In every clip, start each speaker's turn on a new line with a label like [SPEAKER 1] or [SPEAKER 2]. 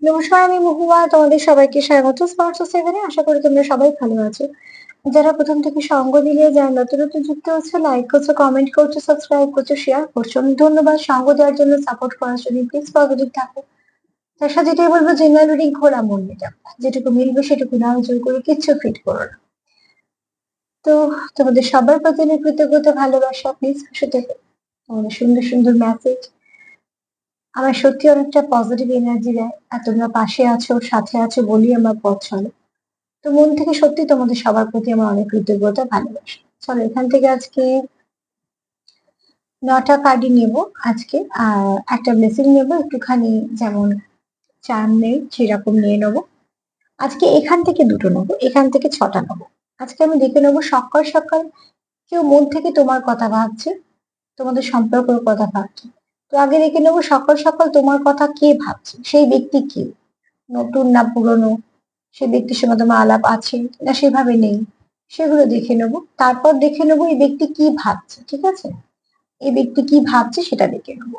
[SPEAKER 1] নমস্কার, আমি মহুয়া। তোমাদের সবাইকে স্বাগত স্পর্শ সেভেনে। আশা করি তোমরা সবাই ভালো আছো। যারা প্রথম থেকে সঙ্গ দিলে, যারা নতুন নতুন যুক্ত হচ্ছে, লাইক করছো, কমেন্ট করছো, সাবস্ক্রাইব করছো, শেয়ার করছো, অনেক ধন্যবাদ। সঙ্গ দেওয়ার জন্য, সাপোর্ট করার জন্য। প্লিজ পজিটিভ থাকো। তার সাথে এটাই বলবো, জেনারেল রিডিং খোলা মন নিয়ে যাও। যেটুকু মিলবে সেটুকু নাও, জোর করে কিচ্ছু ফিট করো না। তো তোমাদের সবার প্রতি আমি কৃতজ্ঞতা, ভালোবাসা। প্লিজ বসে থেকে তোমাদের সুন্দর সুন্দর মেসেজ আমার সত্যি অনেকটা পজিটিভ এনার্জি দেয়। আর তোমরা পাশে আছো, সাথে আছো বলেই আমার পথ চলে। তো মন থেকে সত্যি তোমাদের সবার প্রতি আমার অনেক কৃতজ্ঞতা, ভালোবাসা। চলো এখান থেকে আজকে 9টা কার্ডই নেব আজকে। আর একটা ব্লেসিং নেব একটুখানি, যেমন চার্ম নেই সেরকম নিয়ে নেবো। আজকে এখান থেকে দুটো নেবো, এখান থেকে 6টা নেবো। আজকে আমি দেখে নেবো সকাল সকাল কেউ মন থেকে তোমার কথা ভাবছে, তোমাদের সম্পর্কের কথা ভাবছে। তো আগে দেখে নেবো সকাল সকাল তোমার কথা কে ভাবছে, সেই ব্যক্তি কে, নতুন না পুরনো, সে ব্যক্তির সঙ্গে তোমার আলাপ আছে না সেভাবে নেই, সেগুলো দেখে নেব। তারপর দেখে নেব এই ব্যক্তি কি ভাবছে। ঠিক আছে, এই ব্যক্তি কি ভাবছে সেটা দেখে নেব।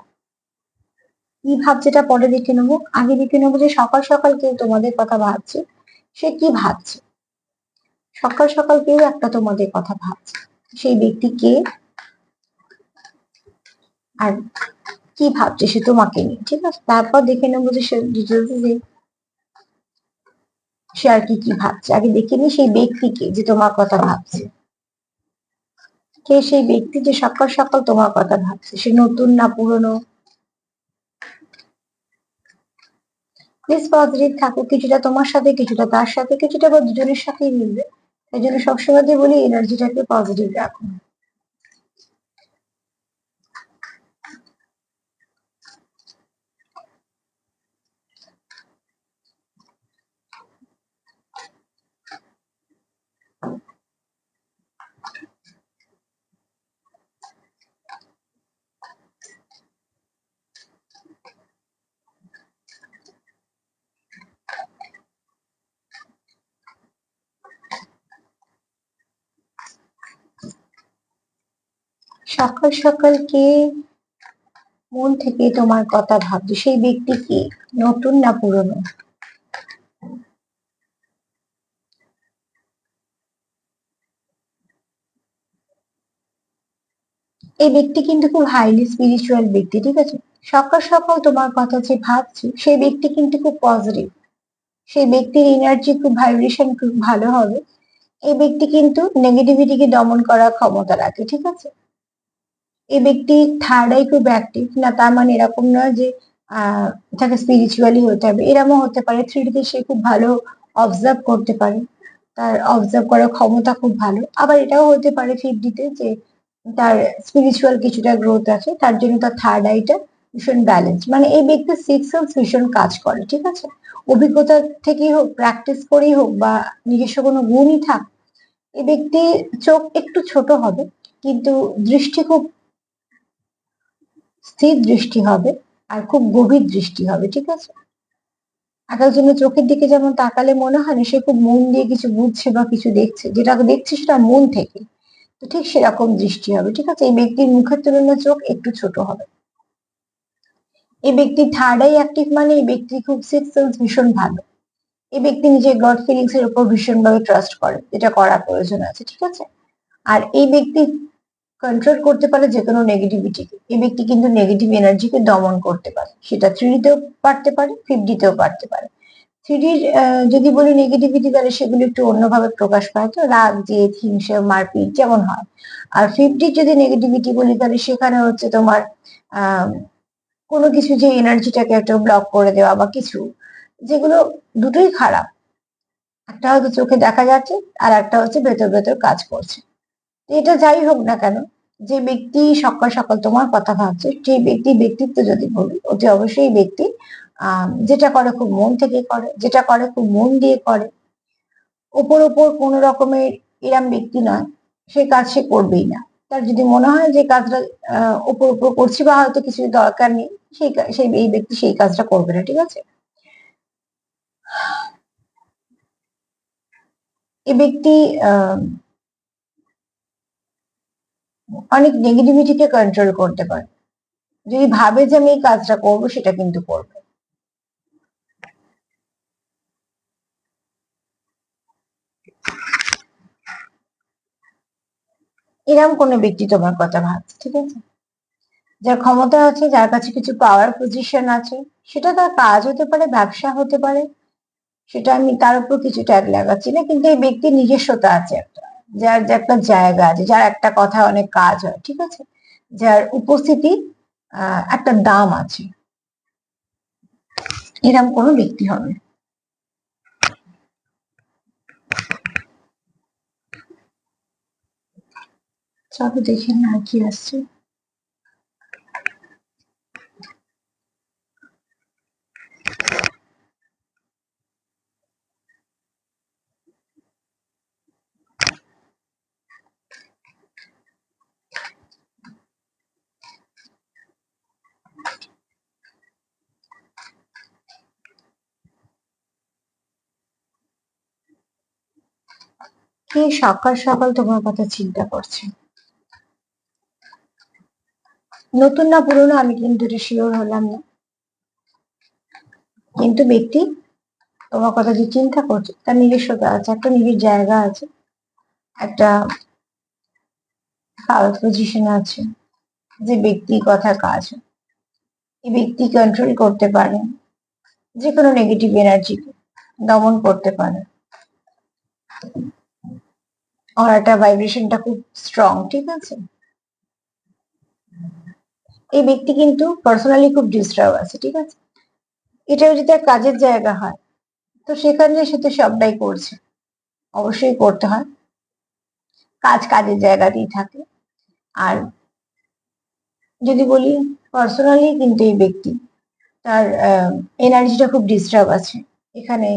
[SPEAKER 1] কি ভাবছে এটা পরে দেখে নেব। আগে দেখে নেবো যে সকাল সকাল কেউ তোমাদের কথা ভাবছে, সে কি ভাবছে। সকাল সকাল কেউ একটা তোমাদের কথা ভাবছে, সেই ব্যক্তি কে আর কি ভাবছে সে তোমাকে নিয়ে। ঠিক আছে, তারপর দেখে নেবো যে সে ডিটেলস, যে সে আর কি কি ভাবছে। আগে দেখে নি সেই ব্যক্তিকে যে তোমার কথা ভাবছে, কে সেই ব্যক্তি যে সকাল সকাল তোমার কথা ভাবছে, সে নতুন না পুরনো। প্লিজ পজিটিভ থাকো, কিছুটা তোমার সাথে, কিছুটা তার সাথে, কিছুটা বা দুজনের সাথেই মিলবে। তাই জন্য সবসময় যে বলি এনার্জিটাকে পজিটিভ রাখো। সকাল সকাল কে মন থেকে তোমার কথা ভাবছে, সেই ব্যক্তি কি, নতুন না পুরনো। এই ব্যক্তি কিন্তু খুব হাইলি স্পিরিচুয়াল ব্যক্তি। ঠিক আছে, সকাল সকাল তোমার কথা যে ভাবছে সেই ব্যক্তি কিন্তু খুব পজিটিভ। সেই ব্যক্তির এনার্জি খুব, ভাইব্রেশন খুব ভালো হবে। এই ব্যক্তি কিন্তু নেগেটিভিটিকে দমন করার ক্ষমতা রাখে। ঠিক আছে, এই ব্যক্তি থার্ড আই খুব অ্যাক্টিভ না, তার মানে এরকম নয় যে তাকে স্পিরিচুয়ালি হতে হবে, এরকমও হতে পারে। থ্রিডিতে সে খুব ভালো অবজার্ভ করতে পারে, তার অবজার্ভ করার ক্ষমতা খুব ভালো। আবার এটাও হতে পারে ফিফটিতে যে তার স্পিরিচুয়াল কিছুটা গ্রোথ আছে, তার জন্য তার থার্ড আইটা ভীষণ ব্যালেন্স। মানে এই ব্যক্তির সিক্স সেন্স ভীষণ কাজ করে। ঠিক আছে, অভিজ্ঞতা থেকেই হোক, প্র্যাকটিস করেই হোক, বা নিজস্ব কোনো গুণই থাক, এই ব্যক্তি চোখ একটু ছোট হবে কিন্তু দৃষ্টি খুব স্থির দৃষ্টি হবে, আর খুব গভীর দৃষ্টি হবে। ঠিক আছে, এক একজনের চোখের দিকে যেমন তাকালে মনে হয় না সে খুব মন দিয়ে কিছু বুঝছে বা কিছু দেখছে, যেটা দেখছে সেটা মন থেকে। তো ঠিক সেরকম দৃষ্টি হবে। ঠিক আছে, এই ব্যক্তির মুখের তুলনায় চোখ একটু ছোট হবে। এই ব্যক্তি থার্ড আই অ্যাক্টিভ, মানে এই ব্যক্তি খুব সিক্স সেন্স ভীষণ ভালো। এই ব্যক্তি নিজের গড ফিলিংস এর উপর ভীষণ ভাবে ট্রাস্ট করে, যেটা করার প্রয়োজন আছে। ঠিক আছে, আর এই ব্যক্তি কন্ট্রোল করতে পারে যে কোনো নেগেটিভিটিকে। এই ব্যক্তি কিন্তু নেগেটিভ এনার্জিকে দমন করতে পারে, সেটা থ্রিডিতেও পারতে পারে, ফিফটিতেও পারতে পারে। থ্রিডির যদি বলি নেগেটিভিটি, তাহলে সেগুলো একটু অন্যভাবে প্রকাশ পায়, তো রাগ, জেদ, হিংসা, মারপিট যেমন হয়। আর ফিফটির যদি নেগেটিভিটি বলি, তাহলে সেখানে হচ্ছে তোমার আহ কোনো কিছু যে এনার্জিটাকে একটা ব্লক করে দেওয়া বা কিছু, যেগুলো দুটোই খারাপ। একটা হয়তো চোখে দেখা যাচ্ছে, আর একটা হচ্ছে ভেতর ভেতর কাজ করছে। এটা যাই হোক না কেন, যে ব্যক্তি সকাল সকাল তোমার কথা ভাবছে, সেই ব্যক্তি ব্যক্তিত্ব যদি বলি, অতি অবশ্যই ব্যক্তি যেটা করে খুব মন থেকে করে, যেটা করে খুব মন দিয়ে করে। ওপর ওপর কোনো রকমের এরম ব্যক্তি নয়, সে কাজ সে করবেই না। তার যদি মনে হয় যে কাজটা ওপর ওপর করছি বা হয়তো কিছু দরকার নেই, সেই এই ব্যক্তি সেই কাজটা করবে না। ঠিক আছে, এই ব্যক্তি আহ অনেক নেগেটিভিটিকে কন্ট্রোল করতে পারে। যদি ভাবে যে আমি এই কাজটা করবো, সেটা কিন্তু করবে। এরকম কোনো ব্যক্তি তোমার কথা ভাবছে, ঠিক আছে? যার ক্ষমতা আছে, যার কাছে কিছু পাওয়ার পজিশন আছে, সেটা তার কাজ হতে পারে, ব্যবসা হতে পারে, সেটা আমি তার উপর কিছু ট্যাগ লাগাচ্ছি না, কিন্তু এই ব্যক্তির নিজস্বতা আছে একটা, যার যে একটা জায়গা আছে, যার একটা কথা অনেক কাজ হয়, ঠিক আছে, যার উপস্থিতি একটা দাম আছে, এরকম কোনো ব্যক্তি হবে। চলো দেখি না আর কি আসছে। কে সকাল সকাল তোমার কথা চিন্তা করছে? নতুন না পুরনো আমি কিন্তু এটা শিওর হলাম না, কিন্তু ব্যক্তি তোমার কথা যে চিন্তা করছে তার নিজস্বতা আছে, একটা নিজের জায়গা আছে, একটা পাওয়ার পজিশন আছে, যে ব্যক্তি কথা কাজ হয়। এই ব্যক্তি কন্ট্রোল করতে পারে, যে কোনো নেগেটিভ এনার্জিকে দমন করতে পারে, অরাটা ভাইব্রেশনটা খুব স্ট্রং, ঠিক আছে? এই ব্যক্তি কিন্তু পার্সোনালি খুব ডিস্টার্ব আছে, ঠিক আছে? এটা যদি তার কাজের জায়গা হয়, তো সেখানে সে তো সবটাই করছে, অবশ্যই করতে হয়, কাজ কাজের জায়গাতেই থাকে। আর যদি বলি পার্সোনালি, কিন্তু এই ব্যক্তি তার এনার্জিটা খুব ডিস্টার্ব আছে এখানে,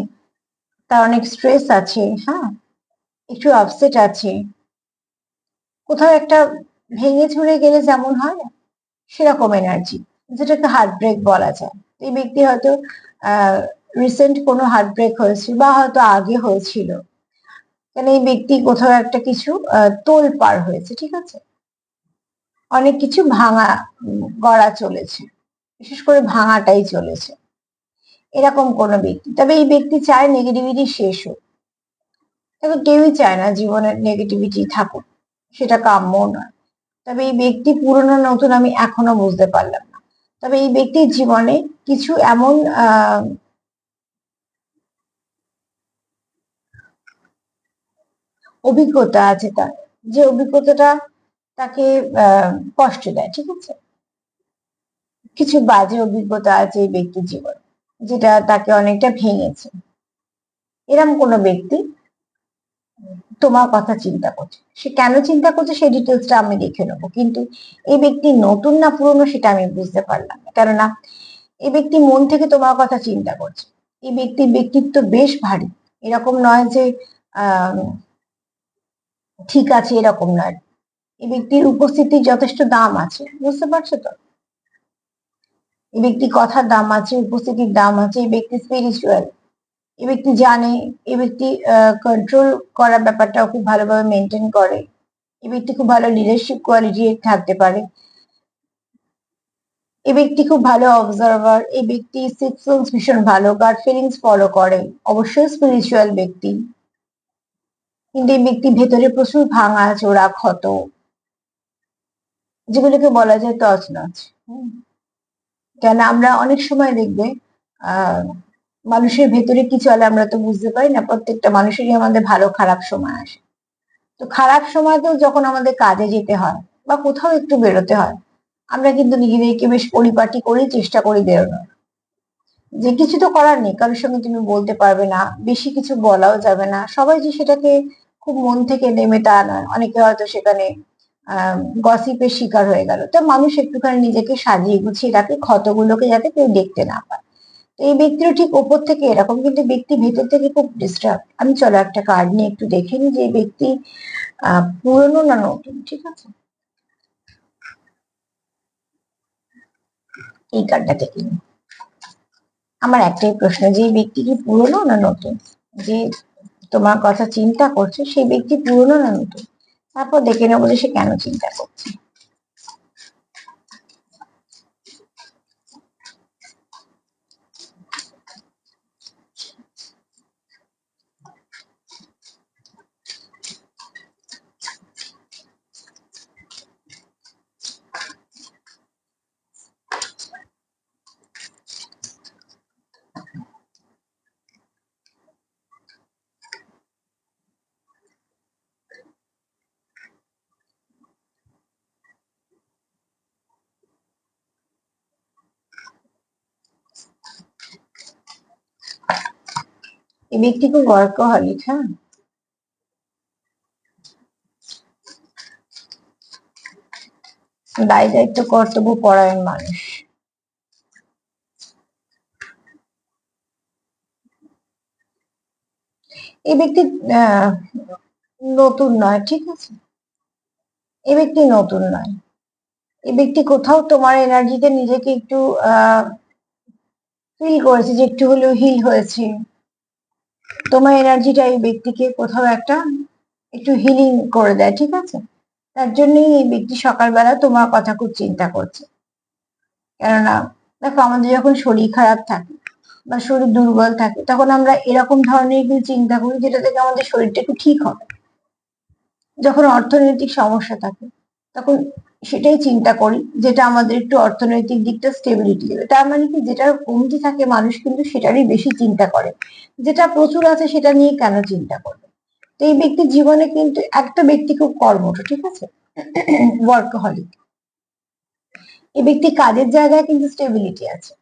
[SPEAKER 1] তার অনেক স্ট্রেস আছে, হ্যাঁ, একটু আপসেট আছে, কোথাও একটা ভেঙে চুরে গেলে যেমন হয় না, সেরকম এনার্জি, যেটাকে হার্ট ব্রেক বলা যায়। এই ব্যক্তি হয়তো রিসেন্ট কোনো হার্ট ব্রেক হয়েছে, বা হয়তো আগে হয়েছিল, কেন এই ব্যক্তি কোথাও একটা কিছু তোল পার হয়েছে, ঠিক আছে, অনেক কিছু ভাঙা গড়া চলেছে, বিশেষ করে ভাঙাটাই চলেছে, এরকম কোনো ব্যক্তি। তবে এই ব্যক্তি চায় নেগেটিভিটি শেষ হোক, তবে কেউই চায় না জীবনের নেগেটিভিটি থাকুক, সেটা কাম্য নয়। তবে এই ব্যক্তি পুরনো নতুন আমি এখনো বুঝতে পারলাম না। তবে এই ব্যক্তির জীবনে কিছু এমন অভিজ্ঞতা আছে তার, যে অভিজ্ঞতাটা তাকে কষ্ট দেয়, ঠিক আছে? কিছু বাজে অভিজ্ঞতা আছে এই ব্যক্তির জীবনে, যেটা তাকে অনেকটা ভেঙেছে। এরকম কোনো ব্যক্তি তোমার কথা চিন্তা করছে, সে কেন চিন্তা করছে সেই ডিটেলসটা আমি দেখে নেবো, কিন্তু এই ব্যক্তি নতুন না পুরনো সেটা আমি বুঝতে পারলাম না, কেননা এই ব্যক্তি মন থেকে তোমার কথা চিন্তা করছে। এই ব্যক্তির ব্যক্তিত্ব বেশ ভারী, এরকম নয় যে আহ ঠিক আছে, এরকম নয়। এই ব্যক্তির উপস্থিতির যথেষ্ট দাম আছে, বুঝতে পারছো তো? এই ব্যক্তি কথার দাম আছে, উপস্থিতির দাম আছে, এই ব্যক্তি স্পিরিচুয়াল, এই ব্যক্তি জানে, এই ব্যক্তি কন্ট্রোল করার ব্যাপারটাও খুব ভালোভাবে মেনটেন করে, এই ব্যক্তি খুব ভালো লিডারশিপ কোয়ালিটি থাকতে পারে, এই ব্যক্তি খুব ভালো অবজারভার, এই ব্যক্তি সিক্স সেন্স ভীষণ ভালো, গাট ফিলিংস ফলো করে, অবশ্যই স্পিরিচুয়াল ব্যক্তি, কিন্তু এই ব্যক্তি ভেতরে প্রচুর ভাঙা চোরা ক্ষত, যেগুলোকে বলা যায় তছনছ। কেন আমরা অনেক সময় দেখবে আহ মানুষের ভেতরে কি চলে আমরা তো বুঝতে পারি না, প্রত্যেকটা মানুষেরই আমাদের ভালো খারাপ সময় আসে। তো খারাপ সময়তেও যখন আমাদের কাজে যেতে হয় বা কোথাও একটু বেরোতে হয়, আমরা কিন্তু নিজেদেরকে বেশ পরিপাটি করে চেষ্টা করি বেরোনোর, যে কিছু তো করার নেই, কারোর সঙ্গে তুমি বলতে পারবে না, বেশি কিছু বলাও যাবে না, সবাই যে সেটাকে খুব মন থেকে নেমে তা নয়, অনেকে হয়তো সেখানে গসিপের শিকার হয়ে গেল, তো মানুষ একটুখানি নিজেকে সাজিয়ে গুছিয়ে রাখে ক্ষতগুলোকে যাতে কেউ দেখতে না পায়। তো এই ব্যক্তিরও ঠিক ওপর থেকে এরকম, কিন্তু ব্যক্তি ভেতর থেকে খুব ডিস্টার্ব। আমি চলো একটা কার্ড নিয়ে একটু দেখে নিই যে এই ব্যক্তি পুরনো না নতুন, ঠিক আছে? এই কার্ডটা দেখে নিই। আমার একটাই প্রশ্ন, যে এই ব্যক্তি কি পুরনো না নতুন? যে তোমার কথা চিন্তা করছে সেই ব্যক্তি পুরনো না নতুন? তারপর দেখে নেবো যে সে কেন চিন্তা করছে। এই ব্যক্তি খুব ওয়ার্কাহলিক, হ্যাঁ, দায় দায়িত্ব কর্তব্য পরায়ণ মানুষ। এই ব্যক্তি আহ, নতুন নয়, ঠিক আছে, এই ব্যক্তি নতুন নয়। এই ব্যক্তি কোথাও তোমার এনার্জিতে নিজেকে একটু ফিল করেছে, যে একটু হলেও হিল হয়েছে। তোমার এনার্জিটা এই ব্যক্তিকে কোথাও একটা একটু হিলিং করে দেয়, ঠিক আছে। তার জন্যই এই ব্যক্তি সকালবেলা তোমার কথা খুব চিন্তা করছে। কেননা দেখো, আমাদের যখন শরীর খারাপ থাকে বা শরীর দুর্বল থাকে, তখন আমরা এরকম ধরনের কিছু চিন্তা করি যেটা থেকে আমাদের শরীরটা একটু ঠিক হবে। যখন অর্থনৈতিক সমস্যা থাকে, তখন সেটাই চিন্তা করি, যেটা আমাদের একটু অর্থনৈতিক দিকটা স্টেবিলিটি দেবে। তার মানে কি, যেটা কমতি থাকে মানুষ কিন্তু সেটারই বেশি চিন্তা করে, যেটা প্রচুর আছে সেটা নিয়ে কেন চিন্তা করবে। তো এই ব্যক্তির জীবনে কিন্তু একটা ব্যক্তি খুব কর্মঠ, ঠিক আছে, ওয়ার্কহলিক। এই ব্যক্তির কাজের জায়গায় কিন্তু স্টেবিলিটি আছে,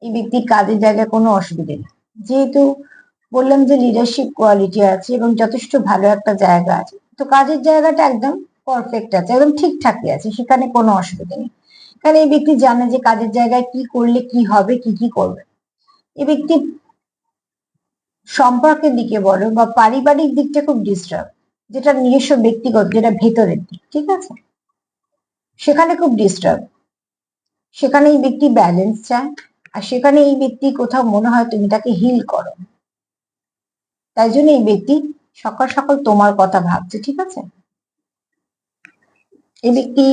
[SPEAKER 1] এই ব্যক্তির কাজের জায়গায় কোনো অসুবিধা নেই। যেহেতু বললাম যে লিডারশিপ কোয়ালিটি আছে এবং যথেষ্ট ভালো একটা জায়গা আছে, তো কাজের জায়গাটা একদম পারফেক্ট আছে, একদম ঠিকঠাকই আছে, সেখানে কোনো অসুবিধা নেই। কারণ এই ব্যক্তি জানে যে কাজের জায়গায় কি করলে কি হবে, কি কি করবে। এই ব্যক্তি সম্পর্কের দিকে বলো বা পারিবারিক দিকটা খুব ডিস্টার্ব, যেটা নিজস্ব ব্যক্তিগত, যেটা ভেতরের দিক, ঠিক আছে, সেখানে খুব ডিস্টার্ব। সেখানে এই ব্যক্তি ব্যালেন্স চায়, আর সেখানে এই ব্যক্তি কোথাও মনে হয় তুমি তাকে হিল করো। তাই জন্য এই ব্যক্তি সকাল সকাল তোমার কথা ভাবছে, ঠিক আছে। এই ব্যক্তি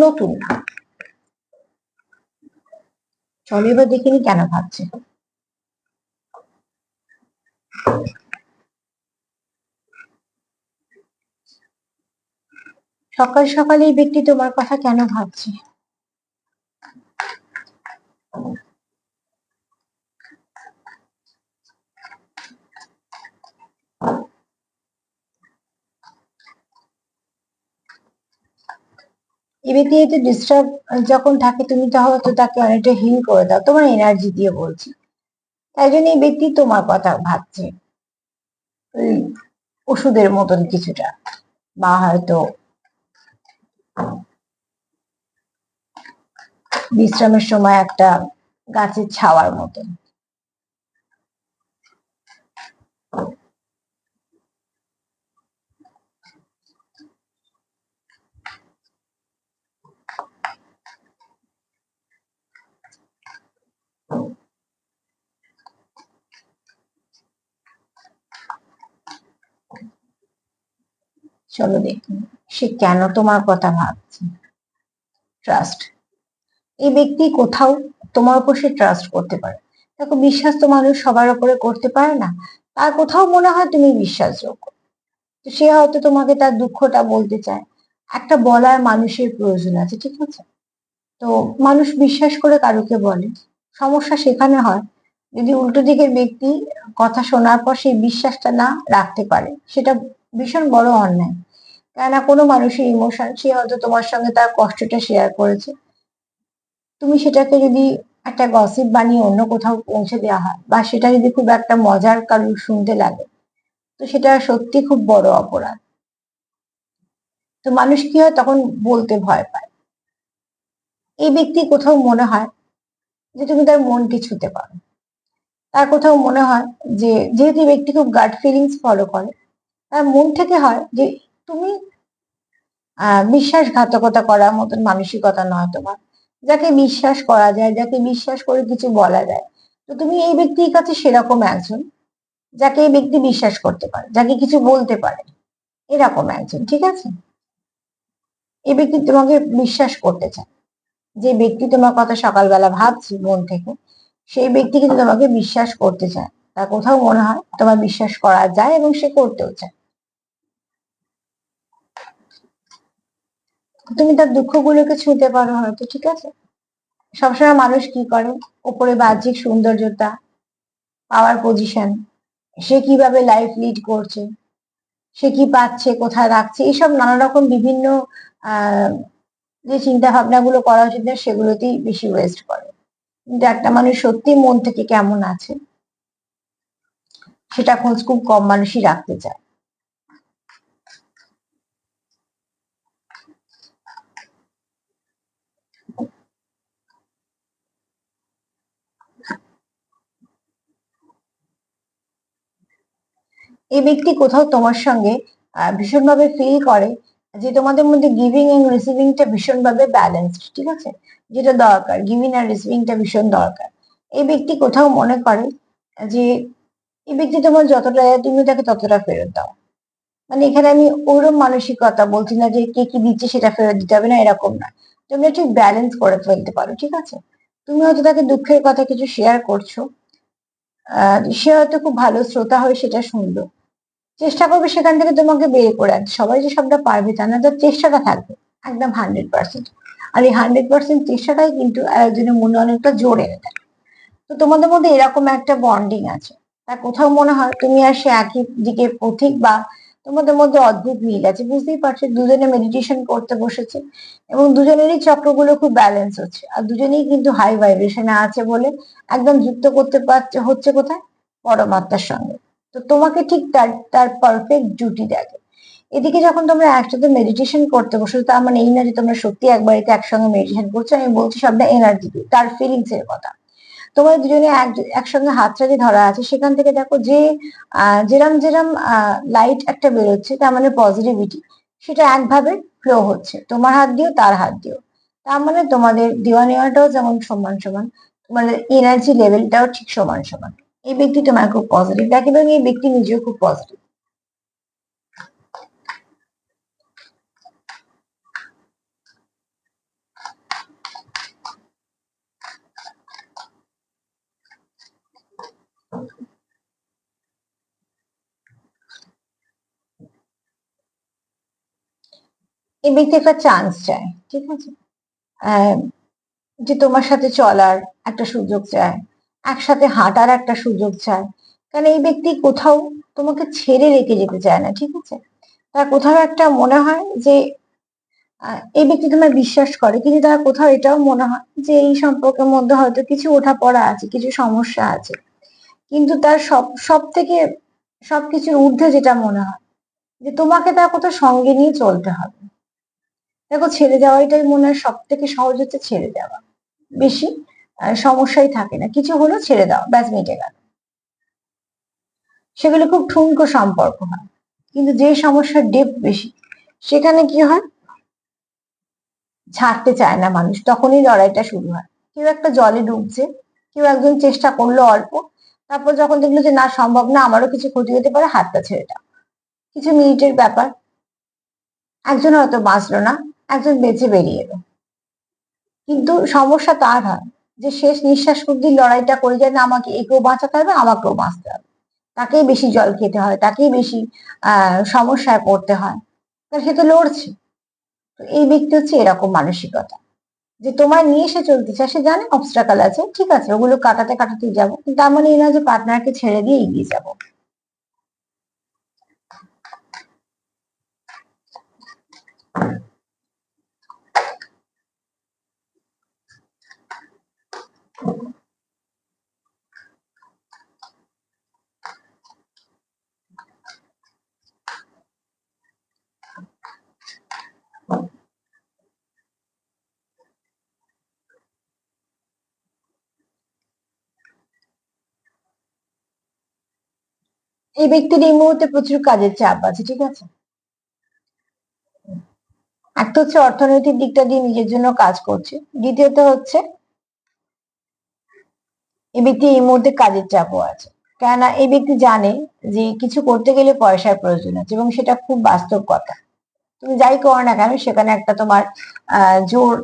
[SPEAKER 1] নতুন না। চলো এবার দেখিনি কেন ভাবছে। সকাল সকাল এই ব্যক্তি তোমার কথা কেন ভাবছে। এই ব্যক্তি এতে ডিস্টার্ব যখন থাকে, তুমি হয়তো তাকে অনেকটা হিল করে দাও তোমার এনার্জি দিয়ে, বলছি। তাই জন্য এই ব্যক্তি তোমার কথা ভাবছে, ওই ওষুধের মতন কিছুটা, বা হয়তো বিশ্রামের সময় একটা গাছের ছাওয়ার মতন। চলো দেখি সে কেন তোমার কথা ভাবছে। ট্রাস্ট। এই ব্যক্তি কোথাও তোমার উপর সে ট্রাস্ট করতে পারে। দেখো, বিশ্বাস তো মানুষ সবার উপরে করতে পারে না, তার কোথাও মনে হয় তুমি বিশ্বাসযোগ্য। তো সে হয়তো তোমাকে তার দুঃখটা বলতে চায়, একটা বলার মানুষের প্রয়োজন আছে, ঠিক আছে। তো মানুষ বিশ্বাস করে কারুকে বলে, সমস্যা সেখানে হয় যদি উল্টো দিকের ব্যক্তি কথা শোনার পর সেই বিশ্বাসটা না রাখতে পারে, সেটা ভীষণ বড় অন্যায়। কেননা কোনো মানুষের ইমোশন, সে হয়তো তোমার সঙ্গে তার কষ্টটা শেয়ার করেছে, তুমি সেটাকে যদি একটা গসিপ বানিয়ে অন্য কোথাও পৌঁছে দেওয়া হয়, বা সেটা যদি খুব একটা মজার কারুর শুনতে লাগে, তো সেটা সত্যি খুব বড় অপরাধ। তো মানুষ কি হয় তখন বলতে ভয় পায়। এই ব্যক্তি কোথাও মনে হয় যে তুমি তার মনকে ছুতে পারো। তার কোথাও মনে হয় যে, যেহেতু এই ব্যক্তি খুব গাট ফিলিংস ফলো করে, তার মন থেকে হয় যে তুমি বিশ্বাসঘাতকতা করার মতন মানসিকতা নয় তোমার। যাকে বিশ্বাস করা যায়, যাকে বিশ্বাস করে কিছু বলা যায়, তো তুমি এই ব্যক্তির কাছে সেরকম একজন, যাকে এই ব্যক্তি বিশ্বাস করতে পারে, যাকে কিছু বলতে পারে, এরকম একজন, ঠিক আছে। এই ব্যক্তি তোমাকে বিশ্বাস করতে চায়। যে ব্যক্তি তোমার কথা সকালবেলা ভাবছি মন থেকে, সেই ব্যক্তি কিন্তু তোমাকে বিশ্বাস করতে চায়। তার কোথাও মনে হয় তোমার বিশ্বাস করা যায় এবং সে করতেও চায়। তুমি তার দুঃখগুলোকে ছুঁতে পারো হয়তো, ঠিক আছে। সবসময় মানুষ কি করে, ওপরে বাহ্যিক সৌন্দর্যতা, পাওয়ার পজিশন, সে কিভাবে লাইফ লিড করছে, সে কি পাচ্ছে, কোথায় রাখছে, এইসব নানা রকম বিভিন্ন আহ যে চিন্তা ভাবনা গুলো করা উচিত না, সেগুলোতেই বেশি ওয়েস্ট করে। কিন্তু একটা মানুষ সত্যি মন থেকে কেমন আছে, সেটা খোঁজ খুব কম মানুষই রাখতে চায়। এই ব্যক্তি কোথাও তোমার সঙ্গে ভীষণভাবে ফিল করে যে তোমাদের মধ্যে গিভিং এন্ড রিসিভিংটা ভীষণভাবে ব্যালেন্সড, ঠিক আছে? যেটা দরকার, গিভিং আর রিসিভিংটা ভীষণ দরকার। এই ব্যক্তি কোথাও মনে করে যে এই ব্যক্তি তোমার যতটা দেয় তুমি তাকে ততটা ফেরত দাও। মানে এখানে আমি ওরম মানসিকতা বলছি না যে কে কি দিচ্ছে সেটা ফেরত দিতে হবে না, এরকম না। তুমি ঠিক ব্যালেন্স করে ফেলতে পারো, ঠিক আছে? তুমি হয়তো তাকে দুঃখের কথা কিছু শেয়ার করছো, সে হয়তো খুব ভালো শ্রোতা হয়ে সেটা শুনলো, চেষ্টা করবে সেখান থেকে তোমাকে বের করে আনতে। সবাই যে সবটা পারবে তা না, তার চেষ্টাটা থাকবে একদম 100%। আর এই 100% চেষ্টাটাই কিন্তু একজনের মনে অনেকটা জোর এনে দেয়। তো তোমাদের মধ্যে এরকম একটা বন্ডিং আছে, তা কোথাও মনে হয় তুমি আর সে একই দিকে পথিক, বা তোমাদের মধ্যে অদ্ভুত মিল আছে। বুঝতেই পারছো দুজনে মেডিটেশন করতে বসেছে এবং দুজনেরই চক্রগুলো খুব ব্যালেন্স হচ্ছে, আর দুজনেই কিন্তু হাই ভাইব্রেশনে আছে বলে একদম যুক্ত করতে পারছে হচ্ছে কোথায়, পরমাত্মার সঙ্গে। তো তোমাকে ঠিক তার তার পারফেক্ট ডিউটি দেখে। এদিকে যখন তোমরা একসাথে মেডিটেশন করতে বসো, তার মানে এই না যে তোমরা সত্যি এক বাড়িতে একসঙ্গে মেডিটেশন করছো, আমি বলছি সবটা এনার্জি, তার ফিলিংস এর কথা। তোমার দুজনে একসঙ্গে হাতছাড়ি ধরা আছে, সেখান থেকে দেখো যে যেরাম যেরাম লাইট একটা বেরোচ্ছে, তার মানে পজিটিভিটি, সেটা একভাবে ফ্লো হচ্ছে তোমার হাত দিয়েও তার হাত দিয়েও। তার মানে তোমাদের দেওয়া নেওয়াটাও যেমন সমান সমান, তোমাদের এনার্জি লেভেলটাও ঠিক সমান সমান। এই ব্যক্তি তোমার খুব পজিটিভ দেখে এবং এই ব্যক্তি নিজেও খুব পজিটিভ। এই ব্যক্তি একটা চান্স চায়, ঠিক আছে? আহ, যে তোমার সাথে চলার একটা সুযোগ চায়, একসাথে হাঁটার একটা সুযোগ চায়। কারণ এই ব্যক্তি কোথাও তোমাকে ছেড়ে রেখে যেতে চায় না, ঠিক আছে? তার কোথাও একটা মনে হয় যে এই ব্যক্তি তোমায় বিশ্বাস করে, কিন্তু তার কোথাও এটাও মনে হয় যে এই সম্পর্কের মধ্যে হয়তো কিছু ওঠাপড়া আছে, কিছু সমস্যা আছে। কিন্তু তার সব থেকে সবকিছুর ঊর্ধ্বে যেটা মনে হয় যে তোমাকে তার কোথাও সঙ্গে নিয়ে চলতে হবে। দেখো, ছেড়ে যাওয়াটাই মনে হয় সব থেকে সহজ, হচ্ছে ছেড়ে দেওয়া। বেশি সমস্যাই থাকে না, কিছু হলো ছেড়ে দাও, ব্যাস মিটে গেল। সেগুলো খুব ঠুনকো সম্পর্ক হয়। কিন্তু যে সমস্যার ডেপথ বেশি, সেখানে কি হয়, ছাড়তে চায় না মানুষ, তখনই লড়াইটা শুরু হয়। কেউ একটা জলে ডুবছে, কেউ একজন চেষ্টা করলো অল্প, তারপর যখন দেখলো যে না সম্ভব না, আমারও কিছু ক্ষতি হতে পারে, হাতটা ছেড়ে দাও। কিছু মিনিটের ব্যাপার, একজন হয়তো বাঁচলো না, একজন বেঁচে বেরিয়ে এলো। কিন্তু সমস্যা তার হয় যে শেষ নিঃশ্বাস অব্দি লড়াইটা করে যায় না, আমাকে একেও বাঁচাতে হবে, আমাকেও বাঁচতে হবে। তাকেই বেশি জল খেতে হয়, তাকেই বেশি সমস্যায় পড়তে হয়, কারণ সে তো লড়ছে। তো এই ব্যক্তি হচ্ছে এরকম মানসিকতা, যে তোমায় নিয়ে সে চলতে চায়, সে জানে অবস্ট্রাকল আছে, ঠিক আছে, ওগুলো কাটাতে কাটাতেই যাবো, কিন্তু তার মানে এই না যে পার্টনারকে ছেড়ে দিয়ে এগিয়ে যাবো। এই ব্যক্তির এই মুহূর্তে প্রচুর কাজের চাপ আছে, ঠিক আছে? একটা হচ্ছে অর্থনৈতিক দিকটা দিয়ে নিজের জন্য কাজ করছে, দ্বিতীয়ত হচ্ছে এই ব্যক্তি এই মুহূর্তে কাজের চাপও আছে। কেননা এই ব্যক্তি জানে যে কিছু করতে গেলে পয়সার প্রয়োজন আছে, এবং সেটা খুব বাস্তব কথা। তুমি যাই করো না কেন, সেখানে একটা তোমার জোর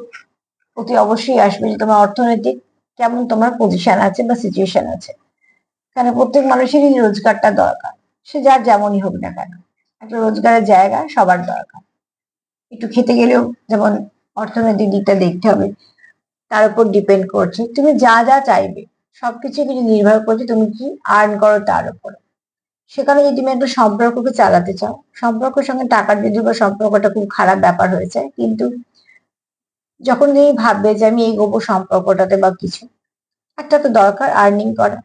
[SPEAKER 1] অতি অবশ্যই আসবে যে তোমার অর্থনৈতিক কেমন তোমার পজিশন আছে বা সিচুয়েশন আছে। কারণ প্রত্যেক মানুষেরই রোজগারটা দরকার, সে যার যেমনই হোক না কেন, একটা রোজগারের জায়গা সবার দরকার। একটু খেতে গেলেও যেমন অর্থনৈতিক দিকটা দেখতে হবে, তার উপর ডিপেন্ড করছে তুমি যা যা চাইবে, সবকিছু কিছু নির্ভর করছে তুমি কি আর্ন করো তার উপর। সেখানে যদি তুমি একটা সম্পর্ককে চালাতে চাও, সম্পর্কের সঙ্গে টাকার যদি বা সম্পর্কটা খুব খারাপ ব্যাপার হয়ে যায়, কিন্তু যখন তুমি ভাববে যে আমি এগোবো সম্পর্কটাতে বা কিছু একটা, তো দরকার আর্নিং করা,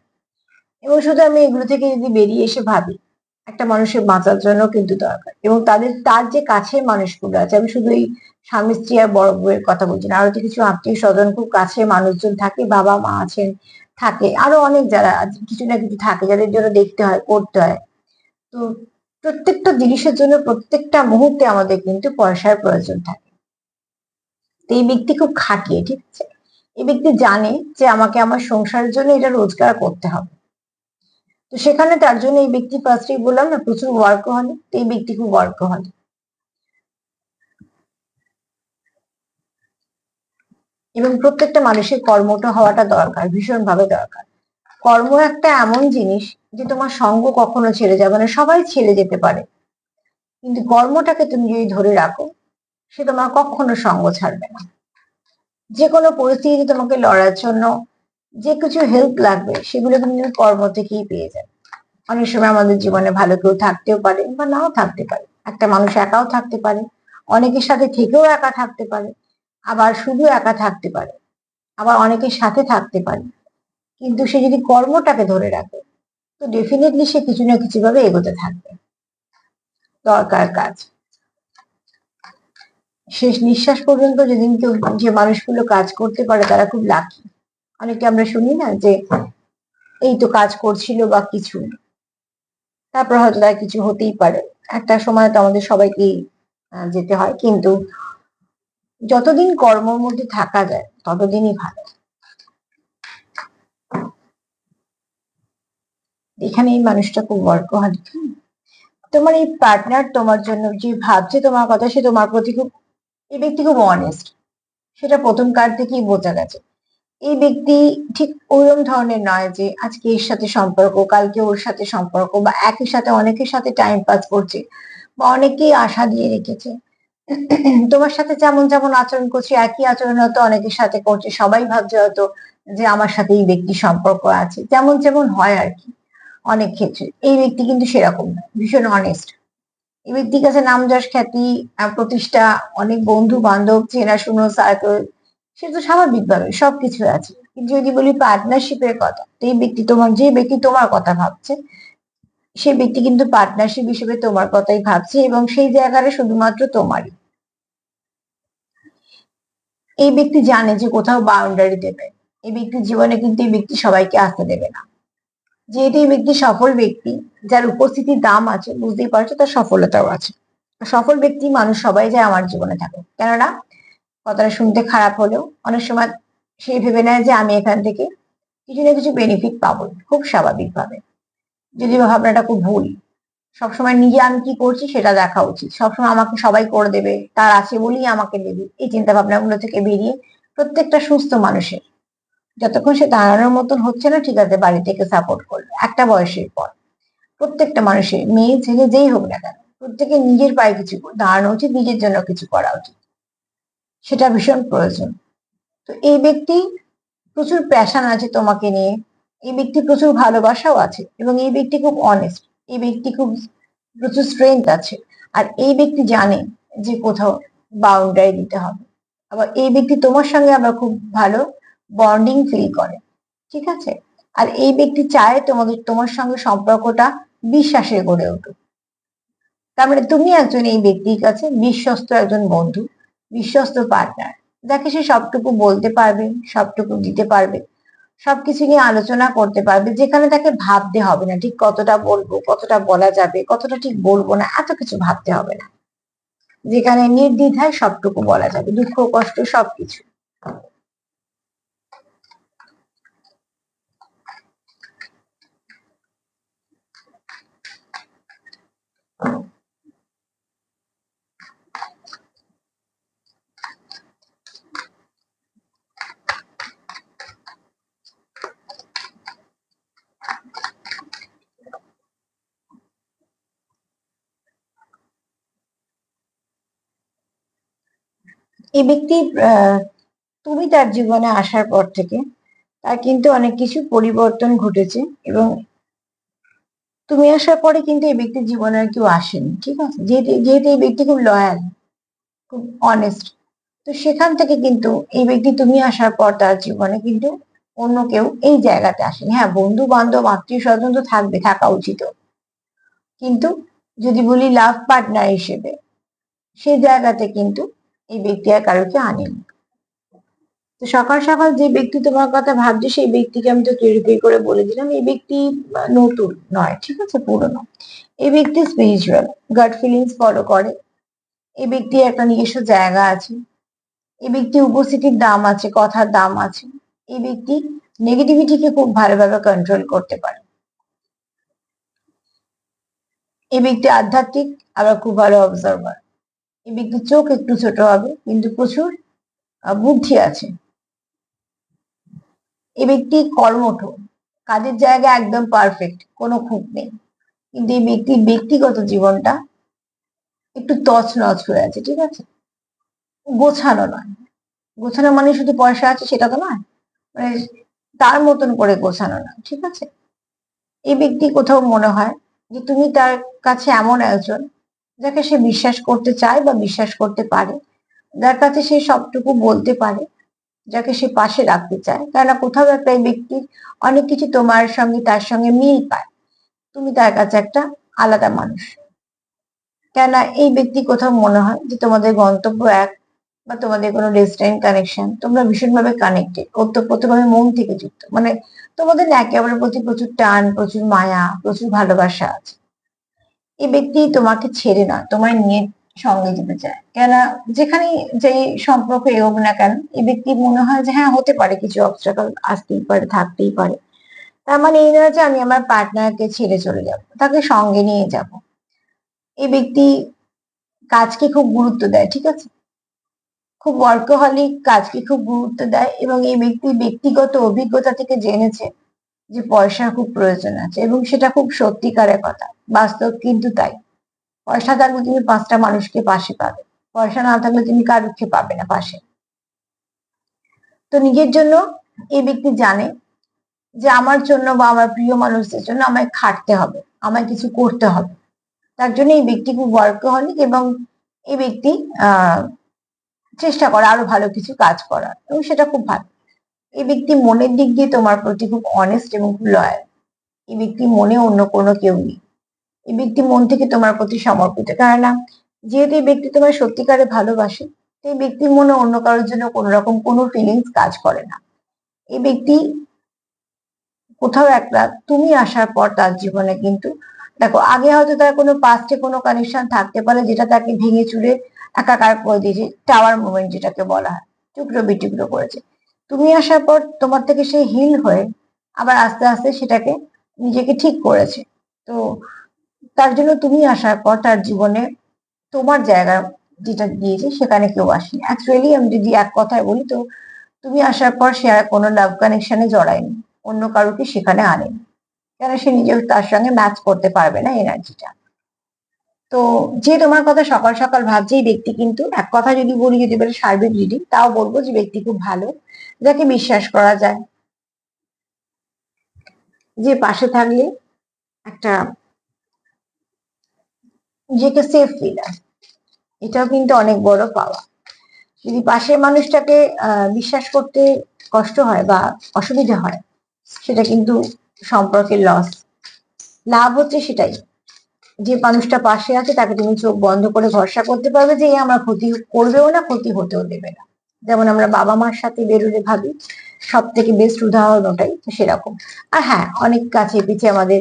[SPEAKER 1] এবং শুধু আমি এগুলো থেকে যদি বেরিয়ে এসে ভাবি, একটা মানুষের বাঁচার জন্য কিন্তু দরকার, এবং তার যে কাছের মানুষগুলো আছে, আমি শুধু এই স্বামী স্ত্রী আর বড় বউয়ের কথা বলছি না, আরো যে কিছু আত্মীয় স্বজন খুব কাছের মানুষজন থাকে, বাবা মা আছেন, থাকে আরো অনেক যারা কিছু না কিছু থাকে যাদের জন্য দেখতে হয়, করতে হয়। তো প্রত্যেকটা জিনিসের জন্য প্রত্যেকটা মুহূর্তে আমাদের কিন্তু পয়সার প্রয়োজন থাকে। তো এই ব্যক্তি খুব খাটিয়ে, ঠিক আছে, এই ব্যক্তি জানে যে আমাকে আমার সংসারের জন্য এটা রোজগার করতে হবে। তো সেখানে তার জন্য এই ব্যক্তি ফার্স্টেই বললাম না, প্রচুর ওয়ার্কহলিক। তো এই ব্যক্তি খুব ওয়ার্কহলিক। এবং প্রত্যেকটা মানুষের কর্মটা হওয়াটা দরকার, ভীষণ ভাবে দরকার। কর্ম একটা এমন জিনিস যে তোমার সঙ্গ কখনো ছেড়ে যাবে না, সবাই ছেড়ে যেতে পারে, কিন্তু কর্মটাকে তুমি যদি ধরে রাখো, সে তোমার কখনো সঙ্গ ছাড়বে না। যে কোনো পরিস্থিতি তোমাকে লড়ার জন্য যে কিছু হেল্প লাগবে সেগুলো তুমি কর্ম থেকেই পেয়ে যাবে। অনেক সময় আমাদের জীবনে ভালো কেউ থাকতেও পারে বা নাও থাকতে পারে, একটা মানুষ একাও থাকতে পারে, অনেকের সাথে থেকেও একা থাকতে পারে, আবার শুধু একা থাকতে পারে, আবার অনেকের সাথে থাকতে পারে। কিন্তু সে যদি কর্মটাকে ধরে রাখে, তো ডেফিনেটলি সে কিছু না কিছু ভাবে এগোতে থাকবে। দরকার কাজ, শেষ নিঃশ্বাস পর্যন্ত যেদিন কেউ, যে মানুষগুলো কাজ করতে পারে তারা খুব লাকি। অনেকে আমরা শুনি না যে এই তো কাজ করছিল বা কিছু, তারপর হয়তো তার কিছু হতেই পারে, একটা সময় তো আমাদের সবাইকেই যেতে হয়, কিন্তু যতদিন কর্মের মধ্যে থাকা যায় ততদিনই ভালো। এখানে এই মানুষটা খুব ওয়ার্কহলিক। তোমার এই পার্টনার তোমার জন্য যে ভাবছে তোমার কথা, সে তোমার প্রতি খুব, এই ব্যক্তি খুব অনেস্ট, সেটা প্রথম কার থেকেই বোঝা গেছে। এই ব্যক্তি ঠিক ওরকম ধরনের নয় যে আজকে এর সাথে সম্পর্ক, কালকে ওর সাথে সম্পর্ক, বা একই সাথে অনেকের সাথে টাইম পাস করছে, বা অনেকেই আশা দিয়ে রেখেছে। তোমার সাথে যেমন যেমন আচরণ করছে, একই আচরণ হয়তো অনেকের সাথে করছে, সবাই ভাবছে হয়তো যে আমার সাথে এই ব্যক্তির সম্পর্ক আছে, যেমন যেমন হয় আর কি অনেক ক্ষেত্রে। এই ব্যক্তি কিন্তু সেরকম না, ভীষণ অনেস্ট। এই ব্যক্তির কাছে নাম যশ খ্যাতি, প্রতিষ্ঠা, অনেক বন্ধু বান্ধব, চেনাশুনো সার্কেল, সে তো স্বাভাবিকভাবে সবকিছু আছে। কিন্তু যদি বলি পার্টনারশিপের কথা, তো এই ব্যক্তি তোমার, যে ব্যক্তি তোমার কথা ভাবছে, সে ব্যক্তি কিন্তু পার্টনারশিপ হিসেবে তোমার কথাই ভাবছে, এবং সেই জায়গাটা শুধুমাত্র তোমারই। এই ব্যক্তি জানে যে কোথাও বাউন্ডারি দেবে। এই ব্যক্তির জীবনে কিন্তু এই ব্যক্তি সবাইকে আসতে দেবে না। যেহেতু এই ব্যক্তি সফল ব্যক্তি, যার উপস্থিতির দাম আছে, বুঝতেই পারছো তার সফলতাও আছে। সফল ব্যক্তি মানুষ সবাই যায় আমার জীবনে থাকে, কেননা কথাটা শুনতে খারাপ হলেও অনেক সময় সে ভেবে নেয় যে আমি এখান থেকে কিছু না কিছু বেনিফিট পাবো, খুব স্বাভাবিকভাবে। যদি ভাবনাটা খুব ভুল। সবসময় নিজে আমি কি করছি সেটা দেখা উচিত, সবসময় আমাকে সবাই করে দেবে, তার আছে বলেই আমাকে দেবে, এই চিন্তা ভাবনাগুলো থেকে বেরিয়ে প্রত্যেকটা সুস্থ মানুষের, যতক্ষণ সে দাঁড়ানোর মতন হচ্ছে না, ঠিক আছে, বাড়ি থেকে সাপোর্ট করবে, একটা বয়সের পর প্রত্যেকটা মানুষের, মেয়ে ছেলে যেই হোক না কেন, প্রত্যেকে নিজের পায়ে কিছু দাঁড়ানো উচিত, নিজের জন্য কিছু করা উচিত, সেটা ভীষণ প্রয়োজন। তো এই ব্যক্তি প্রচুর প্যাশন আছে তোমাকে নিয়ে, এই ব্যক্তি প্রচুর ভালোবাসাও আছে, এবং এই ব্যক্তি খুব অনেস্ট, এই ব্যক্তি খুব প্রচুর স্ট্রেংথ আছে। আর এই ব্যক্তি জানে যে কোথাও বাউন্ডারি দিতে হবে। আবার এই ব্যক্তি তোমার সঙ্গে আবার খুব ভালো বন্ডিং ফিল করে, ঠিক আছে। আর এই ব্যক্তি চায় তোমার সঙ্গে সম্পর্কটা বিশ্বাসে গড়ে উঠুক। তার মানে তুমি একজন এই ব্যক্তির কাছে বিশ্বস্ত একজন বন্ধু, বিশ্বস্ত পার্টনার, যাকে সে সবটুকু বলতে পারবে, সবটুকু দিতে পারবে, সবকিছু নিয়ে আলোচনা করতে পারবে, যেখানে তাকে ভাবতে হবে না ঠিক কতটা বলবো, কতটা বলা যাবে, কতটা ঠিক বলবো না, এত কিছু ভাবতে হবে না, যেখানে নির্দ্বিধায় সবটুকু বলা যাবে, দুঃখ কষ্ট সবকিছু। এই ব্যক্তি, তুমি তার জীবনে আসার পর থেকে তার কিন্তু অনেক কিছু পরিবর্তন ঘটেছে, এবং তুমি আসার পরে কিন্তু এই ব্যক্তির জীবনে আর কেউ আসেনি, ঠিক আছে, যেহেতু যেহেতু এই ব্যক্তি খুব লয়াল, খুব অনেস্ট। তো সেখান থেকে কিন্তু এই ব্যক্তি তুমি আসার পর তার জীবনে কিন্তু অন্য কেউ এই জায়গাতে আসেনি। হ্যাঁ, বন্ধু বান্ধব আত্মীয় স্বজন তো থাকবে, থাকা উচিত, কিন্তু যদি বলি লাভ পার্টনার হিসেবে, সেই জায়গাতে কিন্তু এই ব্যক্তি আর কারোকে আনেনি। তো সকাল সকাল যে ব্যক্তি তোমার কথা ভাবছে সেই ব্যক্তিকে আমি তো ক্লিয়ারিফাই করে বলে দিলাম, এই ব্যক্তি নতুন নয়, ঠিক আছে, পুরনো। এই ব্যক্তি স্পিরিচুয়াল, গাট ফিলিংস ফলো করে। এই ব্যক্তির একটা নিজস্ব জায়গা আছে। এই ব্যক্তি উপস্থিতির দাম আছে, কথার দাম আছে। এই ব্যক্তি নেগেটিভিটিকে খুব ভালোভাবে কন্ট্রোল করতে পারে। এই ব্যক্তি আধ্যাত্মিক, আবার খুব ভালো অবজার্ভার। এই ব্যক্তির চোখ একটু ছোট হবে, কিন্তু প্রচুর বুদ্ধি আছে। এই ব্যক্তি কর্মঠ, কাজের জায়গা একদম পারফেক্ট, কোনো খুঁত নেই। কিন্তু এই ব্যক্তির ব্যক্তিগত জীবনটা একটু তছনছ হয়ে আছে, ঠিক আছে। গোছানো নয়, গোছানো মানে শুধু পয়সা আছে সেটা তো নয়, মানে তার মতন করে গোছানো নয়, ঠিক আছে। এই ব্যক্তি কোথাও মনে হয় যে তুমি তার কাছে এমন একজন যাকে সে বিশ্বাস করতে চায় বা বিশ্বাস করতে পারে, যার কাছে সে সবটুকু বলতে পারে, যাকে সে পাশে রাখতে চায়। কেননা কোথাও একটা এই ব্যক্তির অনেক কিছু তোমার সঙ্গে তার সঙ্গে মিল পায়। তুমি তার কাছে একটা আলাদা মানুষ। কেননা এই ব্যক্তি কোথাও মনে হয় যে তোমাদের গন্তব্য এক, বা তোমাদের কোনো ডেস্টাইন কানেকশন, তোমরা ভীষণভাবে কানেক্টেড, ওতপ্রোতভাবে মন থেকে যুক্ত, মানে তোমাদের না একে অপরের প্রতি প্রচুর টান, প্রচুর মায়া, প্রচুর ভালোবাসা আছে। এই ব্যক্তি তোমাকে ছেড়ে না, তোমায় নিয়ে সঙ্গে যেতে চায়। কেননা যেখানে যেই সম্পর্ক এগোক না কেন, এই ব্যক্তি মনে হয় যে হ্যাঁ, হতে পারে কিছু অবস্ট্রাগল আসতেই পারে, থাকতেই পারে। তার মানে এই নয় যে আমি আমার পার্টনারকে ছেড়ে চলে যাব, তাকে সঙ্গে নিয়ে যাব। এই ব্যক্তি কাজকে খুব গুরুত্ব দেয়, ঠিক আছে, খুব ওয়ার্কহলিক, কাজকে খুব গুরুত্ব দেয়। এবং এই ব্যক্তি ব্যক্তিগত অভিজ্ঞতা থেকে জেনেছে যে পয়সার খুব প্রয়োজন আছে, এবং সেটা খুব সত্যিকারের কথা, বাস্তব কিন্তু তাই। পয়সা থাকলে তুমি 5টা মানুষকে পাশে পাবে, পয়সা না থাকলে তুমি কারুকে পাবে না পাশে। তো নিজের জন্য এই ব্যক্তি জানে যে আমার জন্য বা আমার প্রিয় মানুষদের জন্য আমায় খাটতে হবে, আমায় কিছু করতে হবে। তার জন্য এই ব্যক্তি খুব ওয়ার্কহলিক, এবং এই ব্যক্তি আহ চেষ্টা করে আরো ভালো কিছু কাজ করার, এবং সেটা খুব ভালো। এই ব্যক্তি মনের দিক দিয়ে তোমার প্রতি খুব অনেস্ট এবং খুব লয়াল। এই ব্যক্তি মনে অন্য কোনো কেউ নেই। এই ব্যক্তি মন থেকে তোমার প্রতি সমর্পিত, কেননা যেহেতু এই ব্যক্তি তোমার সত্যিকারে ভালোবাসে, তো এই ব্যক্তির মনে অন্য কারোর জন্য কোনো রকম কোনো ফিলিংস কাজ করে না। এই ব্যক্তি কোথাও একটা তুমি আসার পর তার জীবনে কিন্তু, দেখো, আগে হয়তো তার কোনো পাস্টে কোনো কানেকশন থাকতে পারে যেটা তাকে ভেঙে চুরে একাকার করে দিয়েছে, টাওয়ার মুভমেন্ট যেটাকে বলা হয়, টুকরো বিটুকরো করেছে। তুমি আসার পর তোমার থেকে সে হিল হয়ে আবার আস্তে আস্তে সেটাকে নিজেকে ঠিক করেছে। তো তার জন্য তুমি আসার পর তার জীবনে তোমার জায়গা যেটা দিয়েছে সেখানে কেউ আসেনি। অ্যাকচুয়ালি আমি যদি এক কথায় বলি, তো তুমি আসার পর সে আর কোনো লাভ কানেকশনে জড়ায়নি, অন্য কারোকে সেখানে আনেনি। কেন, সে নিজেও তার সঙ্গে ম্যাচ করতে পারবে না এনার্জিটা। তো যে তোমার কথা সকাল সকাল ভাবছে এই ব্যক্তি কিন্তু, এক কথা যদি বলি, যদি বলে সার্বিক রিডিং, তাও বলবো যে ব্যক্তি খুব ভালো, যাকে বিশ্বাস করা যায়, যে পাশে থাকলে একটা নিজেকে সেফ ফিল হয়। এটাও কিন্তু অনেক বড় পাওয়া। যদি পাশের মানুষটাকে বিশ্বাস করতে কষ্ট হয় বা অসুবিধা হয়, সেটা কিন্তু সম্পর্কের লস। লাভ হচ্ছে সেটাই, যে মানুষটা পাশে আছে তাকে তুমি চোখ বন্ধ করে ভরসা করতে পারবে যে এ আমার ক্ষতি করবেও না, ক্ষতি হতেও দেবে না। যেমন আমরা বাবা মার সাথে বেরোলে ভাবি, সব থেকে বেস্ট উদাহরণ ওটাই, তো সেরকম। আর হ্যাঁ, অনেক কাছে পিছিয়ে আমাদের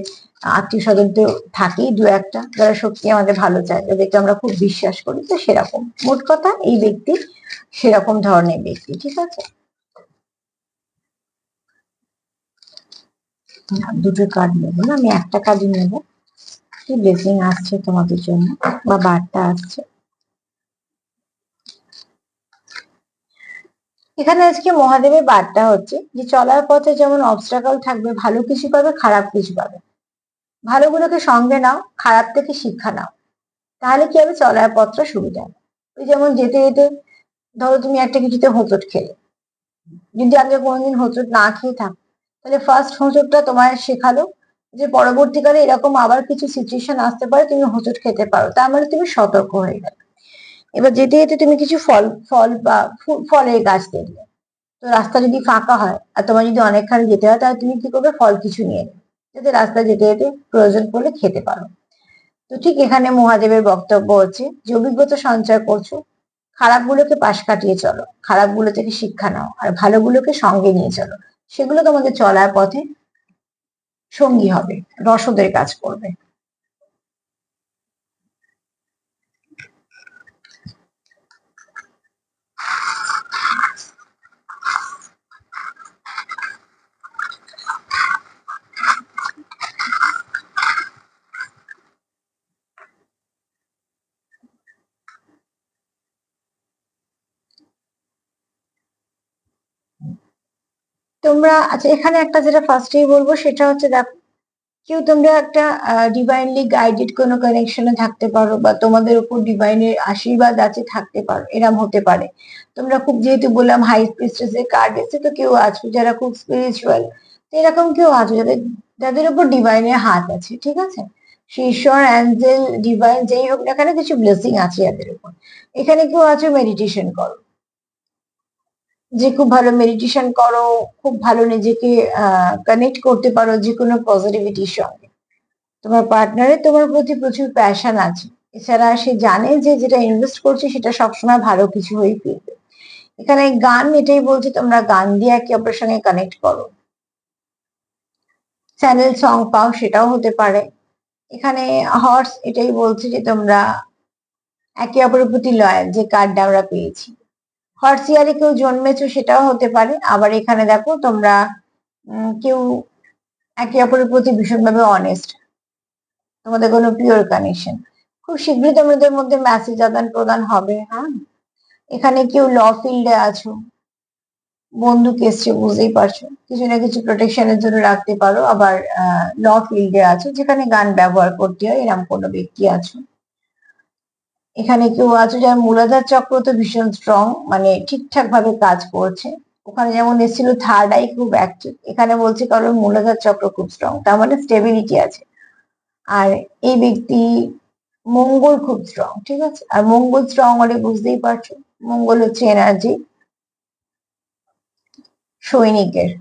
[SPEAKER 1] আত্মীয় স্বজন তো থাকেই দু একটা, যারা সত্যি আমাদের ভালো চায়, যাদেরকে আমরা খুব বিশ্বাস করি, তো সেরকম। মোট কথা, এই ব্যক্তি সেরকম ধরনের ব্যক্তি, ঠিক আছে। দুটো কার্ড নেবো না, আমি একটা কার্ডই নেবো। কি ব্লেসিং আসছে তোমাদের জন্য বা বার্তা আসছে। এখানে আজকে মহাদেবের বার্তা হচ্ছে যে চলার পথে যেমন অবস্ট্রাগল থাকবে, ভালো কিছু পাবে, খারাপ কিছু পাবে। ভালোগুলোকে সঙ্গে নাও, খারাপ থেকে শিক্ষা নাও, তাহলে কি হবে, চলার পথটা সুবিধা হবে। ওই যেমন যেতে যেতে, ধরো তুমি একটা কিছুতে হোঁচট খেলে, যদি আগে কোনোদিন হোঁচট না খেয়ে থাকো, তাহলে ফার্স্ট হোঁচটটা তোমায় শেখালো যে পরবর্তীকালে এরকম আবার কিছু সিচুয়েশন আসতে পারে, তুমি হোঁচট খেতে পারো, তার মানে তুমি সতর্ক হয়ে গেলে। এবার যেতে যেতে তুমি কিছু ফল ফল বা ফলের গাছ দেখলে, তো রাস্তা যদি ফাঁকা হয় আর তোমার যদি অনেকখানি যেতে হয় তাহলে তুমি কি করবে, ফল কিছু নিয়ে নেবে, যাতে রাস্তায় যেতে যেতে প্রয়োজন পড়লে খেতে পারো। তো ঠিক এখানে মহাদেবের বক্তব্য হচ্ছে যে অভিজ্ঞতা সঞ্চয় করছো, খারাপগুলোকে পাশ কাটিয়ে চলো, খারাপগুলো থেকে শিক্ষা নাও, আর ভালোগুলোকে সঙ্গে নিয়ে চলো, সেগুলো তোমাদের চলার পথে সঙ্গী হবে, রসদের কাজ করবে। তোমরা আচ্ছা, এখানে একটা যেটা ফার্স্টেই বলবো সেটা হচ্ছে, দেখো কেউ তোমরা একটা ডিভাইনলি গাইডেড কোনো কানেকশনে থাকতে পারো, বা তোমাদের উপর ডিভাইনের আশীর্বাদ আছে থাকতে পারো, এরম হতে পারে। তোমরা খুব, যেহেতু বললাম হাই প্রিস্টেসের কার্ড এসে, তো কেউ আছো যারা খুব স্পিরিচুয়াল, তো এরকম কেউ আছো যাদের যাদের উপর ডিভাইনের হাত আছে, ঠিক আছে। সে ঈশ্বর, অ্যাঞ্জেল, ডিভাইন যেই হোক না কেন, কিছু ব্লেসিং আছে যাদের উপর। এখানে কেউ আছো মেডিটেশন করো, যে খুব ভালো মেডিটেশন করো, খুব ভালো নিজেকে কানেক্ট করতে পারো যে কোনো পজিটিভিটির সঙ্গে। তোমার পার্টনারের তোমার প্রতি প্রচুর প্যাশন আছে, এছাড়া সে জানে যে যেটা ইনভেস্ট করছে সেটা সবসময় ভালো কিছু হয়ে ফিরবে। এখানে গান এটাই বলছে, তোমরা গান দিয়ে একে অপরের সঙ্গে কানেক্ট করো, চ্যানেল সং পাও, সেটাও হতে পারে। এখানে হর্স এটাই বলছে যে তোমরা একে অপরের প্রতি লয়াল, যে কার্ডটা আমরা পেয়েছি। হর্স ইয়ারে কেউ জন্মেছো, সেটাও হতে পারে। আবার এখানে দেখো তোমরা কেউ একে অপরের প্রতি ভীষণভাবে অনেস্ট, তোমাদের কোনো পিওর কানেকশন। খুব শীঘ্রই তোমাদের মধ্যে মেসেজ আদান প্রদান হবে। হ্যাঁ, এখানে কেউ ল ফিল্ডে আছো, বন্দুক এসছে, বুঝতেই পারছো, কিছু না কিছু প্রোটেকশনের জন্য রাখতে পারো। আবার ল ফিল্ডে আছো যেখানে গান ব্যবহার করতে হয়, এরকম কোনো ব্যক্তি আছো। এখানে কেউ আছো যার মূলাধার চক্র তো ভীষণ স্ট্রং, মানে ঠিকঠাক ভাবে কাজ করছে। ওখানে যেমন এসেছিল থার্ড আই খুব অ্যাক্টিভ, এখানে বলছে কারোর মূলাধার চক্র খুব স্ট্রং, তার মানে স্টেবিলিটি আছে। আর এই ব্যক্তি মঙ্গল খুব স্ট্রং, ঠিক আছে। আর মঙ্গল স্ট্রং হলে বুঝতেই পারছো, মঙ্গল হচ্ছে এনার্জি সৈনিকের।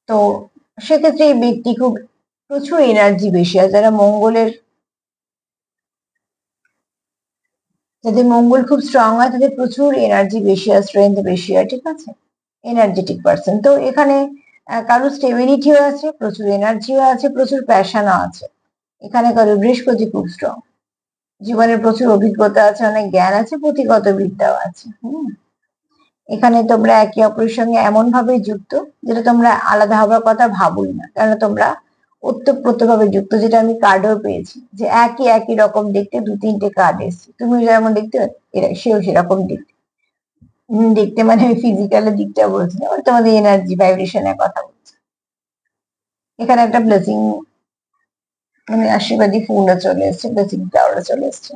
[SPEAKER 1] তো সেক্ষেত্রে এই ব্যক্তি খুব প্রচুর এনার্জি বেশি, আর যাদের মঙ্গল খুব স্ট্রং হয় তাদের প্রচুর এনার্জি বেশি আর স্ট্রেংথ বেশি হয়, ঠিক আছে। Energetic person. তো এখানে কারোর স্টেবিলিটিও আছে, প্রচুর এনার্জিও আছে, প্রচুর প্যাশনও আছে। এখানে কারোর বৃহস্পতি খুব স্ট্রং, জীবনের প্রচুর অভিজ্ঞতা আছে, অনেক জ্ঞান আছে, পুঁথিগত বিদ্যাও আছে। এখানে তোমরা একে অপরের সঙ্গে এমন ভাবে যুক্ত যেটা তোমরা আলাদা হবার কথা ভাবোই না, কারণ তোমরা ওতপ্রোত ভাবে যুক্ত, যেটা আমি কার্ডও পেয়েছি, যে একই একই রকম দেখতে দু তিনটে কার্ড এসছে, তুমি যেমন দেখতে এরা সেও সেরকম দেখতে। দেখতে মানে আমি ফিজিক্যালের দিকটা বলছি না, মানে তোমাদের এনার্জি ভাইব্রেশনের কথা বলছি। এখানে একটা ব্লেসিং, মানে আশীর্বাদী ফুলও চলে এসছে, ব্লেসিং ফ্লাওয়ারও চলে এসছে।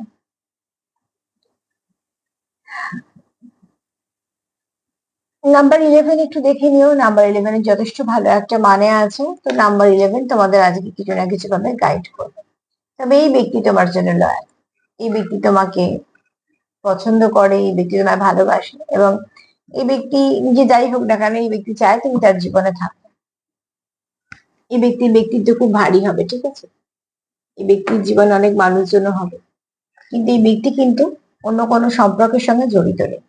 [SPEAKER 1] নাম্বার 11 একটু দেখে নিও, নাম্বার 11 এর যথেষ্ট ভালো একটা মানে আছে। তো নাম্বার 11 তোমাদের আজকে কিছু না কিছু ভাবে গাইড করবে। তবে এই ব্যক্তি তোমার জন্য লয়াল, এই ব্যক্তি তোমাকে পছন্দ করে, এই ব্যক্তি তোমায় ভালোবাসে, এবং এই ব্যক্তি নিজে যাই হোক না কেন, এই ব্যক্তি চায় তুমি তার জীবনে থাকো। এই ব্যক্তির ব্যক্তিত্ব খুব ভারী হবে, ঠিক আছে। এই ব্যক্তির জীবন অনেক মানুষজন হবে, কিন্তু এই ব্যক্তি কিন্তু অন্য কোনো সম্পর্কের সঙ্গে জড়িত নেই।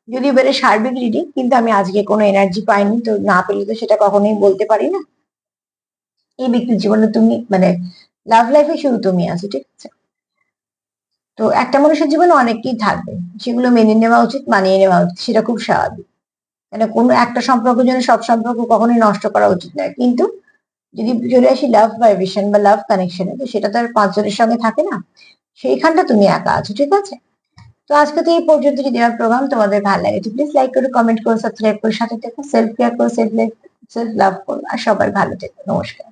[SPEAKER 1] যদি বেড়ে সার্বিক রিডিং, কিন্তু আমি আজকে কোনো এনার্জি পাইনি, তো না পেলে তো সেটা কখনোই বলতে পারি না। এই ব্যক্তির জীবনে তুমি, মানে লাভ লাইফে শুধু তুমি আছো, ঠিক আছে। তো একটা মানুষের জীবনে অনেকেই থাকবে, সেগুলো মেনে নেওয়া উচিত, মানিয়ে নেওয়া উচিত, সেটা খুব স্বাভাবিক। মানে কোনো একটা সম্পর্কের জন্য সব সম্পর্ক কখনোই নষ্ট করা উচিত নয়, কিন্তু যদি চলে আসি লাভ ভাইব্রেশন বা লাভ কানেকশনে, তো সেটা তো আর পাঁচজনের সঙ্গে থাকে না, সেইখানটা তুমি একা আছো, ঠিক আছে। তো আজকে তো এই পর্যন্ত। যদি আমার প্রোগ্রাম তোমাদের ভালো লাগে, প্লিজ লাইক করো, কমেন্ট করো, সাবস্ক্রাইব করো, সাথে থেকো, সেলফ কেয়ার করো, সেলফ লাভ করো, আর সবাই ভালো থেকো। নমস্কার।